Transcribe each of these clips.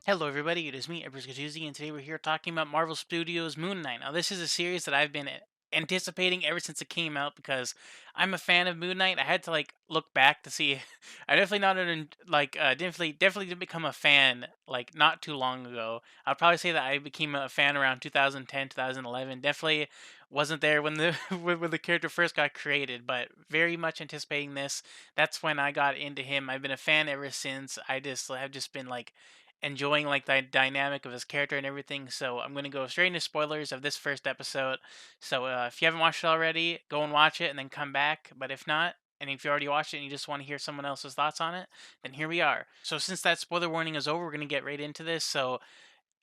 Hello, everybody. It is me, Ebers Gattusi, and today we're here talking about Marvel Studios' Moon Knight. Now, this is a series that I've been anticipating ever since it came out because I'm a fan of Moon Knight. I had to look back to see. I definitely not an, like definitely did become a fan like not too long ago. I'll probably say that I became a fan around 2010, 2011. Definitely wasn't there when the when the character first got created, but very much anticipating this. That's when I got into him. I've been a fan ever since. I just have just been like enjoying like the dynamic of his character and everything. So I'm gonna go straight into spoilers of this first episode. So if you haven't watched it already, go and watch it and then come back. But if not, and if you already watched it and you just want to hear someone else's thoughts on it, then here we are. So since that spoiler warning is over, we're gonna get right into this. So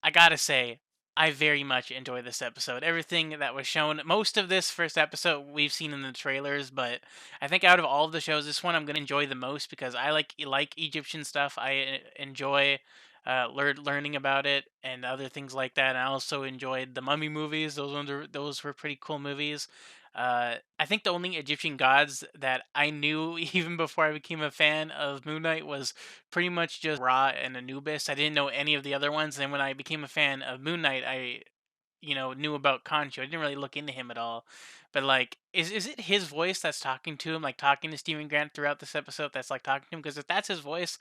I gotta say, I very much enjoyed this episode. Everything that was shown, most of this first episode we've seen in the trailers, but I think out of all of the shows, this one I'm gonna enjoy the most because I like Egyptian stuff. I enjoy learning about it and other things like that. I also enjoyed the Mummy movies. Those were pretty cool movies. I think the only Egyptian gods that I knew even before I became a fan of Moon Knight was pretty much just Ra and Anubis. I didn't know any of the other ones. And when I became a fan of Moon Knight, I knew about Conchu. I didn't really look into him at all. But like, is it his voice that's talking to him, like talking to Stephen Grant throughout this episode? That's like talking to him because if that's his voice,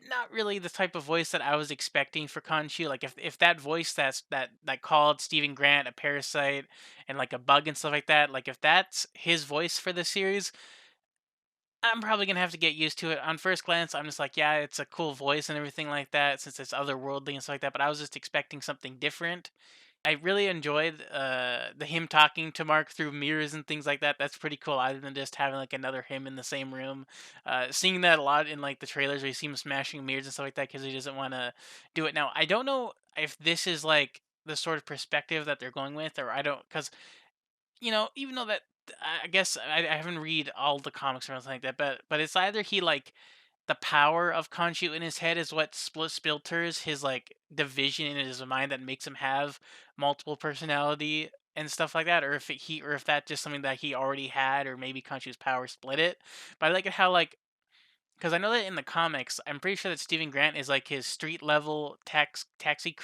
not really the type of voice that I was expecting for Conchu. Like if that voice that called Stephen Grant a parasite and like a bug and stuff like that, like if that's his voice for the series, I'm probably gonna have to get used to it. On first glance, I'm just like, yeah, it's a cool voice and everything like that, since it's otherworldly and stuff like that. But I was just expecting something different. I really enjoyed the him talking to Mark through mirrors and things like that. That's pretty cool. Other than just having like another him in the same room, seeing that a lot in like the trailers where you see him smashing mirrors and stuff like that because he doesn't want to do it. Now I don't know if this is like the sort of perspective that they're going with, or I don't because even though that I guess I haven't read all the comics or anything like that, but it's either he like the power of Khonshu in his head is what splinters his like division in his mind that makes him have multiple personality and stuff like that, or if that's just something that he already had, or maybe Khonshu's power split it. But I like it how like because I know that in the comics, I'm pretty sure that Stephen Grant is like his street level taxi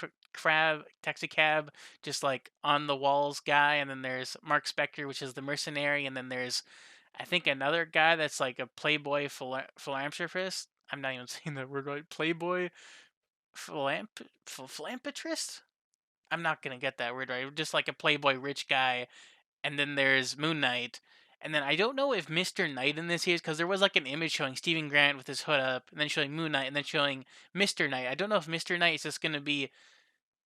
cab, just like on the walls guy, and then there's Mark Spector, which is the mercenary, and then there's I think another guy that's like a playboy philanthropist. I'm not even saying that word right. Playboy philanthropist. I'm not gonna get that word right. Just like a playboy rich guy, and then there's Moon Knight, and then I don't know if Mister Knight in this series because there was like an image showing Stephen Grant with his hood up, and then showing Moon Knight, and then showing Mister Knight. I don't know if Mister Knight is just gonna be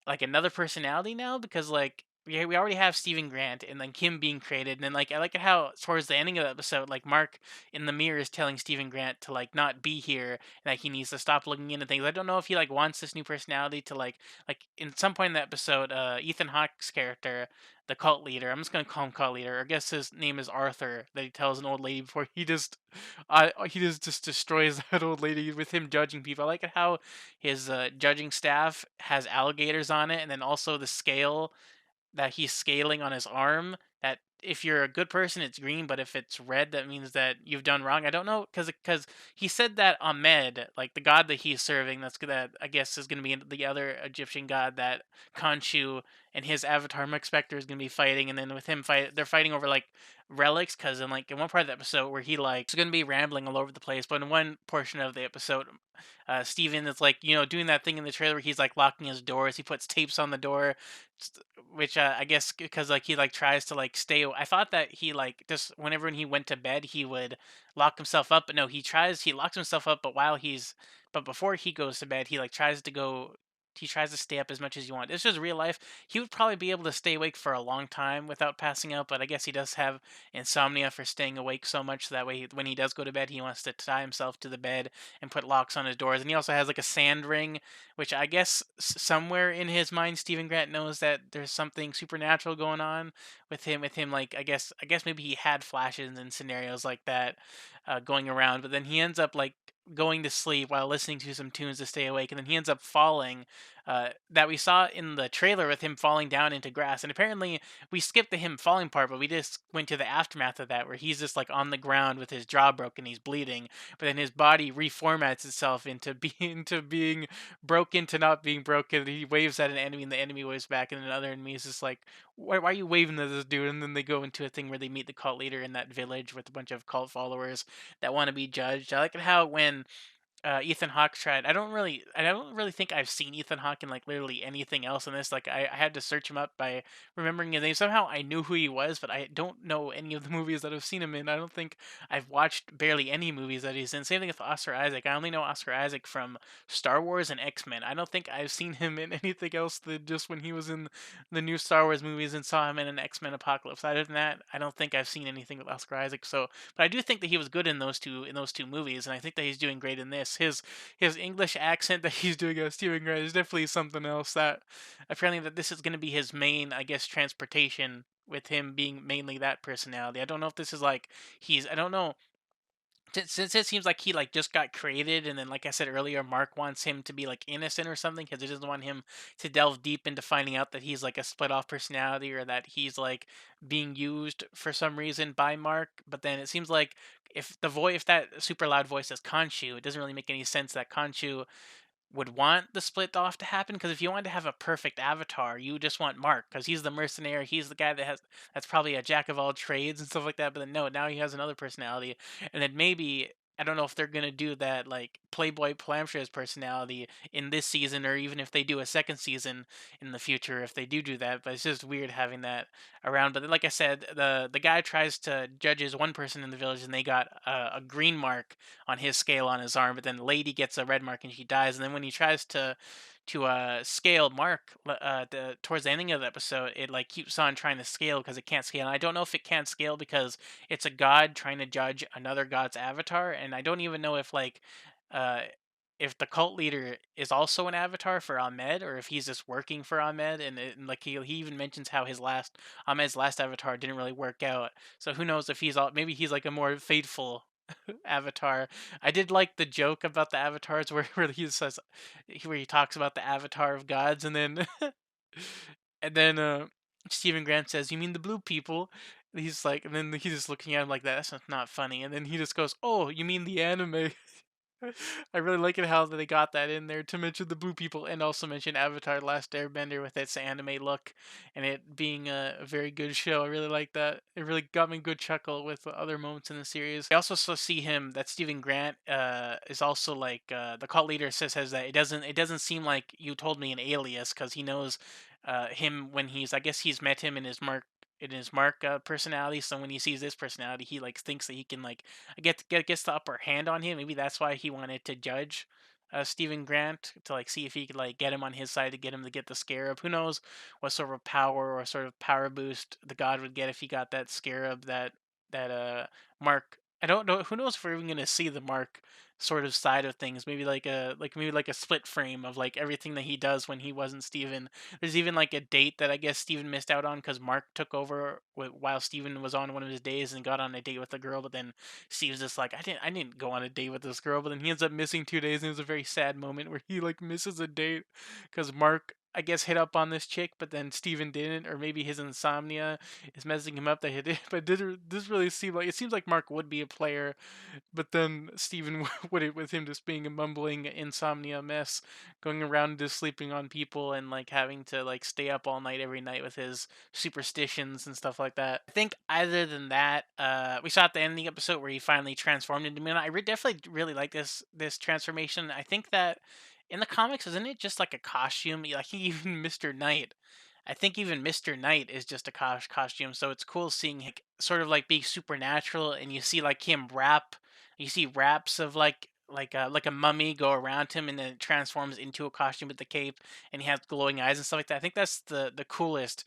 like another personality now because like we already have Stephen Grant and then Kim being created and then like I like it how towards the ending of the episode like Mark in the mirror is telling Stephen Grant to like not be here and that he needs to stop looking into things. I don't know if he like wants this new personality to like in some point in the episode Ethan Hawke's character, the cult leader, I'm just gonna call him cult leader. I guess his name is Arthur, that he tells an old lady before he just destroys that old lady with him judging people. I like it how his judging staff has alligators on it, and then also the scale that he's scaling on his arm. That if you're a good person, it's green, but if it's red, that means that you've done wrong. I don't know because he said that Ahmed, like the god that he's serving, that I guess is going to be the other Egyptian god that Khonshu and his avatar Mech Spectre is going to be fighting, and then with him they're fighting over like relics because in one part of the episode where he like is going to be rambling all over the place, but in one portion of the episode Steven is like, doing that thing in the trailer where he's like locking his doors. He puts tapes on the door, which I guess because like he like tries to like stay. I thought that he like just whenever he went to bed he would lock himself up, but no, he locks himself up. But before he goes to bed, he like tries to go. He tries to stay up as much as you want. It's just real life. He would probably be able to stay awake for a long time without passing out, but I guess he does have insomnia for staying awake so much so that way when he does go to bed, he wants to tie himself to the bed and put locks on his doors. And he also has like a sand ring, which I guess somewhere in his mind, Stephen Grant knows that there's something supernatural going on with him. Like I guess maybe he had flashes and scenarios like that going around, but then he ends up like going to sleep while listening to some tunes to stay awake, and then he ends up falling that we saw in the trailer with him falling down into grass. And apparently, we skipped the him falling part, but we just went to the aftermath of that, where he's just like on the ground with his jaw broken, he's bleeding, but then his body reformats itself into being into being broken to not being broken. He waves at an enemy, and the enemy waves back, and another enemy is just like, why are you waving at this dude? And then they go into a thing where they meet the cult leader in that village with a bunch of cult followers that want to be judged. I like it how when Ethan Hawke tried. I don't really think I've seen Ethan Hawke in like literally anything else in this. Like I had to search him up by remembering his name. Somehow I knew who he was, but I don't know any of the movies that I've seen him in. I don't think I've watched barely any movies that he's in. Same thing with Oscar Isaac. I only know Oscar Isaac from Star Wars and X-Men. I don't think I've seen him in anything else than just when he was in the new Star Wars movies and saw him in an X-Men Apocalypse. Other than that, I don't think I've seen anything with Oscar Isaac. So, but I do think that he was good in those two movies, and I think that he's doing great in this. His English accent that he's doing as Steven Grant is definitely something else. That apparently that this is going to be his main, I guess, transportation, with him being mainly that personality. I don't know if this is like he's. I don't know, since it seems like he like just got created, and then like I said earlier, Mark wants him to be like innocent or something because he doesn't want him to delve deep into finding out that he's like a split off personality, or that he's like being used for some reason by Mark. But then it seems like if that super loud voice is Khonshu, it doesn't really make any sense that Khonshu would want the split off to happen, because if you wanted to have a perfect avatar, you would just want Mark because he's the mercenary, he's the guy that's probably a jack of all trades and stuff like that. But then no, now he has another personality, and then maybe I don't know if they're gonna do that like Playboy Plamshre's personality in this season, or even if they do a second season in the future, if they do that. But it's just weird having that around. But then, like I said, the guy tries to judge his one person in the village, and they got a green mark on his scale on his arm, but then Lady gets a red mark and she dies. And then when he tries to scale Mark towards the ending of the episode, it like keeps on trying to scale because it can't scale. And I don't know if it can't scale because it's a god trying to judge another god's avatar, and I don't even know uh if the cult leader is also an avatar for Ahmed, or if he's just working for Ahmed. And like he even mentions how his last Ahmed's last avatar didn't really work out. So who knows if he's all, maybe he's like a more faithful avatar. I did like the joke about the avatars where he says, where he talks about the avatar of gods, and then and then Stephen Grant says, "You mean the blue people?" And he's like, and then he's just looking at him like that. That's not funny. And then he just goes, "Oh, you mean the anime?" I really like it how they got that in there to mention the blue people and also mention Avatar: The Last Airbender with its anime look and it being a very good show. I really like that. It really got me a good chuckle with other moments in the series. I also see him that Stephen Grant is also like the cult leader says that it doesn't seem like you told me an alias, because he knows him when he's, I guess he's met him in his Mark personality. So when he sees this personality, he like thinks that he can like gets the upper hand on him. Maybe that's why he wanted to judge Stephen Grant, to like see if he could like get him on his side to get him to get the scarab. Who knows what sort of power or sort of power boost the god would get if he got that scarab that Mark. I don't know. Who knows if we're even gonna see the Mark sort of side of things? Maybe like a split frame of like everything that he does when he wasn't Steven. There's even like a date that I guess Steven missed out on because Mark took over while Steven was on one of his days and got on a date with a girl. But then Steve's just like, I didn't go on a date with this girl. But then he ends up missing 2 days, and it was a very sad moment where he like misses a date because Mark, I guess, hit up on this chick, but then Steven didn't, or maybe his insomnia is messing him up that he did. But this really seem like, it seems like Mark would be a player, but then Steven would it, with him just being a mumbling insomnia mess, going around just sleeping on people and like having to like stay up all night every night with his superstitions and stuff like that. I think other than that, we saw at the end of the episode where he finally transformed into Moon Knight. Definitely really like this transformation. I think that in the comics, isn't it just like a costume? Like even Mr. Knight. I think even Mr. Knight is just a costume, so it's cool seeing him sort of like being supernatural, and you see like him wrap, you see wraps of like a mummy go around him, and then it transforms into a costume with the cape, and he has glowing eyes and stuff like that. I think that's the coolest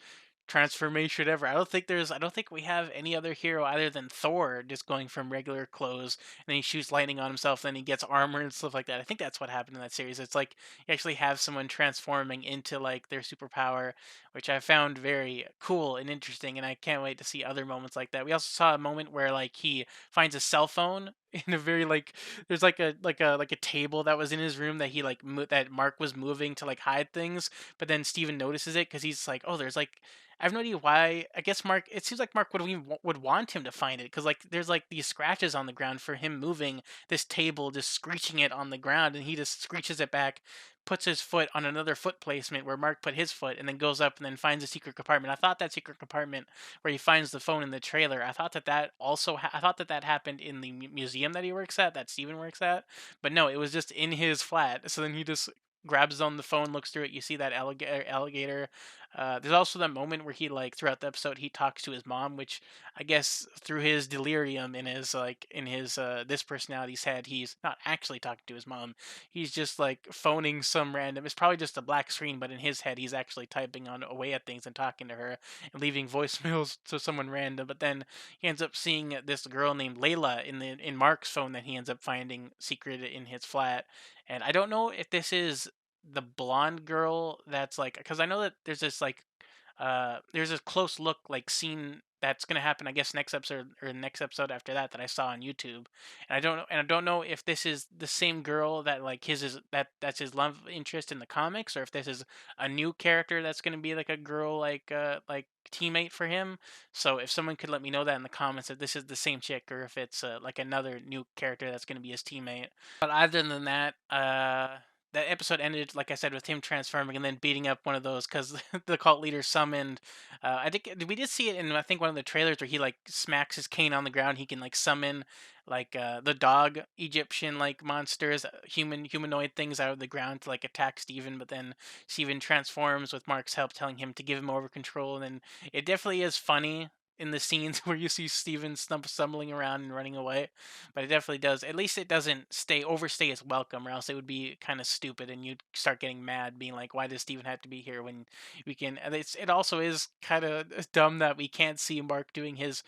transformation ever. I don't think we have any other hero other than Thor just going from regular clothes, and then he shoots lightning on himself, then he gets armor and stuff like that. I think that's what happened in that series. It's like you actually have someone transforming into like their superpower, which I found very cool and interesting, and I can't wait to see other moments like that. We also saw a moment where like he finds a cell phone in a very like there's like a table that was in his room that he like that Mark was moving to like hide things, but then Steven notices it because he's like, oh, there's like I have no idea why. I guess Mark. It seems like Mark would want him to find it because like there's like these scratches on the ground for him moving this table, just screeching it on the ground, and he just screeches it back, puts his foot on another foot placement where Mark put his foot, and then goes up and then finds a secret compartment. I thought that secret compartment where he finds the phone in the trailer. I thought that also I thought that happened in the museum that he works at, that Steven works at, but no, it was just in his flat. So then he just grabs on the phone, looks through it. You see that alligator. There's also that moment where he like throughout the episode he talks to his mom, which I guess through his delirium in his this personality's head, he's not actually talking to his mom. He's just like phoning some random. It's probably just a black screen, but in his head, he's actually typing on away at things and talking to her and leaving voicemails to someone random. But then he ends up seeing this girl named Layla in Mark's phone that he ends up finding secret in his flat. And I don't know if this is the blonde girl that's like because I know that there's this like there's a close look like scene that's gonna happen I guess next episode or next episode after that that I saw on YouTube, and I don't know if this is the same girl that like his is that's his love interest in the comics, or if this is a new character that's gonna be like a girl like teammate for him. So if someone could let me know that in the comments if this is the same chick or if it's like another new character that's gonna be his teammate. But other than that, that episode ended, like I said, with him transforming and then beating up one of those because the cult leader summoned. I think we did see it in I think one of the trailers where he like smacks his cane on the ground. He can like summon like the dog Egyptian like monsters, humanoid things out of the ground to like attack Steven. But then Steven transforms with Mark's help, telling him to give him over control. And then it definitely is funny in the scenes where you see Steven stumbling around and running away, but it definitely does. At least it doesn't overstay its welcome, or else it would be kind of stupid, and you'd start getting mad, being like, "Why does Steven have to be here when we can?" And it also is kind of dumb that we can't see Mark doing his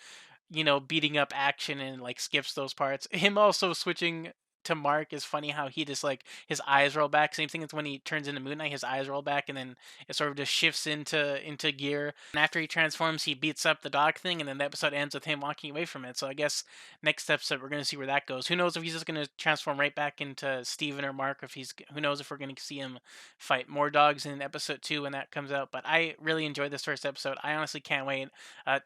beating up action and like skips those parts. Him also switching to Mark is funny how he just like his eyes roll back. Same thing as when he turns into Moon Knight, his eyes roll back and then it sort of just shifts into gear. And after he transforms, he beats up the dog thing, and then the episode ends with him walking away from it. So I guess next episode we're gonna see where that goes. Who knows if he's just gonna transform right back into Steven or Mark, if he's who knows if we're gonna see him fight more dogs in episode 2 when that comes out. But I really enjoyed this first episode. I honestly can't wait.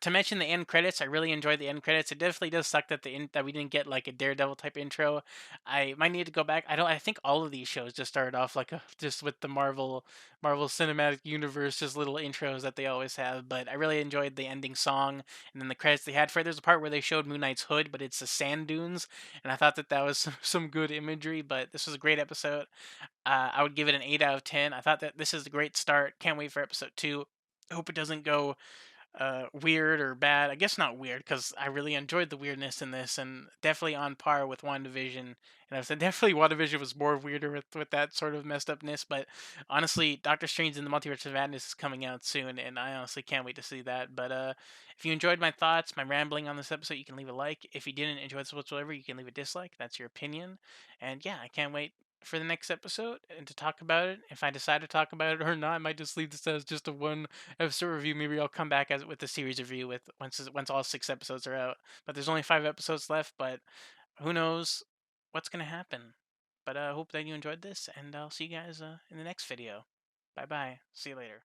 To mention the end credits, I really enjoyed the end credits. It definitely does suck that that we didn't get like a Daredevil type intro. I might need to go back. I think all of these shows just started off like just with the Marvel Cinematic Universe, just little intros that they always have. But I really enjoyed the ending song and then the credits they had for it. There's a part where they showed Moon Knight's hood, but it's the sand dunes, and I thought that was some good imagery. But this was a great episode. I would give it an 8 out of 10. I thought that this is a great start. Can't wait for episode 2. I hope it doesn't go weird or bad. I guess not weird because I really enjoyed the weirdness in this, and definitely on par with WandaVision. And I said definitely WandaVision was more weirder with that sort of messed upness. But honestly, Doctor Strange in the Multiverse of Madness is coming out soon, and I honestly can't wait to see that. But if you enjoyed my thoughts, my rambling on this episode, you can leave a like. If you didn't enjoy this whatsoever, you can leave a dislike. That's your opinion. And yeah, I can't wait for the next episode and to talk about it. If I decide to talk about it or not, I might just leave this as just a one episode review. Maybe I'll come back as with the series review with once all 6 episodes are out. But there's only 5 episodes left. But who knows what's gonna happen? But I hope that you enjoyed this, and I'll see you guys in the next video. Bye bye. See you later.